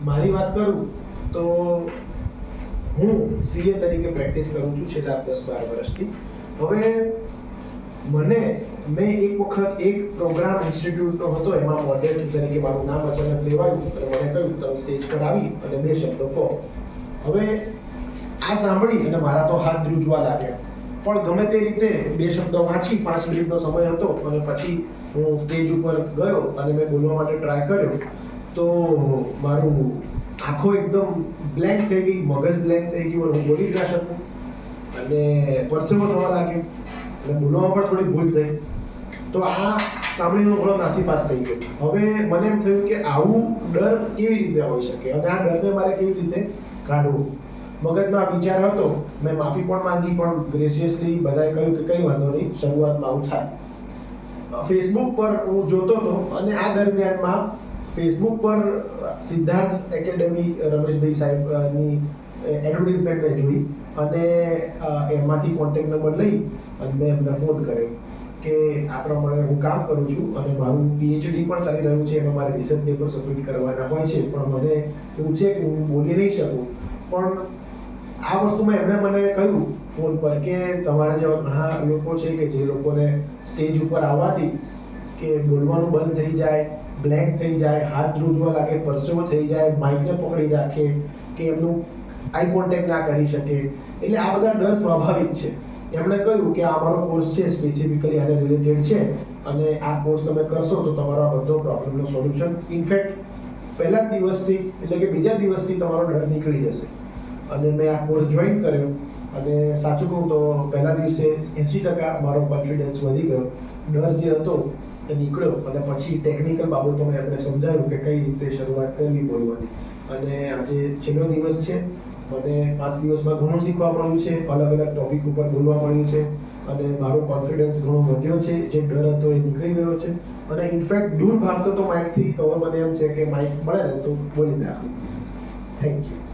મારી વાત કરું તો હું સીએ તરીકે પ્રેક્ટિસ કરું છું છેલ્લા 10-12 વર્ષથી. હવે મેં એક વખત એક પ્રોગ્રામ ઇન્સ્ટિટ્યૂટનો હતો, એમાં મોડરેટર તરીકે મારું નામ અચાનક લેવાયું અને મને કહ્યું તમે સ્ટેજ પર આવી અને 2 શબ્દો કહો. હવે આ સાંભળી અને મારા તો હાથ ધ્રુજવા લાગ્યા, પણ ગમે તે રીતે 2 શબ્દો વાંચી 5 મિનિટનો સમય હતો અને પછી હું સ્ટેજ ઉપર ગયો અને મેં બોલવા માટે ટ્રાય કર્યો તો મારું આંખો એકદમ બ્લેન્ક થઈ ગઈ, મગજ બ્લેન્ક થઈ ગયું અને હું બોલી જ ના શકું અને પરસેવો થવા લાગ્યો અને બોલવામાં પણ થોડી ભૂલ થઈ. તો આ સાંભળીને ઘણો નાસીપાસ થઈ ગયો. હવે મને એમ થયું કે આવું ડર કેવી રીતે હોઈ શકે અને આ ડરને મારે કેવી રીતે કાઢવું. મગજમાં વિચાર હતો, મેં માફી પણ માંગી, પણ ગ્રેસિયસલી બધાએ કહ્યું કે કંઈ વાંધો નહીં, શરૂઆતમાં આવું થાય. ફેસબુક પર હું જોતો હતો અને આ દરમિયાનમાં ફેસબુક પર સિદ્ધાર્થ એકેડમી રમેશભાઈ સાહેબની એડવર્ટાઇઝમેન્ટ મેં જોઈ અને એમાંથી કોન્ટેક્ટ નંબર લઈ અને મેં એમને ફોન કર્યો કે આ પ્રમાણે હું કામ કરું છું અને મારું પીએચડી પણ ચાલી રહ્યું છે, એમાં મારે રિસર્ચ પેપર સબમિટ કરવાના હોય છે, પણ મને એવું છે કે હું બોલી નહીં શકું. પણ આ વસ્તુમાં એમણે મને કહ્યું ફોન પર કે તમારા જેવા ઘણા લોકો છે કે જે લોકોને સ્ટેજ ઉપર આવવાથી કે બોલવાનું બંધ થઈ જાય, બ્લેન્ક થઈ જાય, હાથ ધ્રુજવા લાગે, પરસેવો થઈ જાય, માઇકને પકડી રાખે કે એમનું આઈ કોન્ટેક્ટ ના કરી શકે, એટલે આ બધા ડર સ્વાભાવિક છે. એમણે કહ્યું કે આ અમારો કોર્સ છે, સ્પેસિફિકલી આને રિલેટેડ છે અને આ કોર્સ તમે કરશો તો તમારો આ બધો પ્રોબ્લેમનો સોલ્યુશન ઇનફેક્ટ પહેલા જ દિવસથી એટલે કે બીજા દિવસથી તમારો ડર નીકળી જશે. અને મેં આ કોર્સ જોઈન કર્યો અને સાચું કહું તો પહેલા દિવસે 80% મારો કોન્ફિડન્સ વધી ગયો, ડર જે હતો એ નીકળ્યો અને પછી ટેકનિકલ બાબતો મેં એમને સમજાવ્યું કે કઈ રીતે શરૂઆત કરવી બોલવાની. અને આજે છેલ્લો દિવસ છે, મને 5 દિવસમાં ઘણું શીખવા મળ્યું છે, અલગ અલગ ટોપિક ઉપર બોલવા મળ્યું છે અને મારો કોન્ફિડન્સ ઘણો વધ્યો છે. જે ડર હતો એ નીકળી ગયો છે અને ઇનફેક્ટ દૂર ભાગતો તો માઇકથી, તો મને એમ છે કે માઇક મળે ને તો બોલી નાખું. Thank you.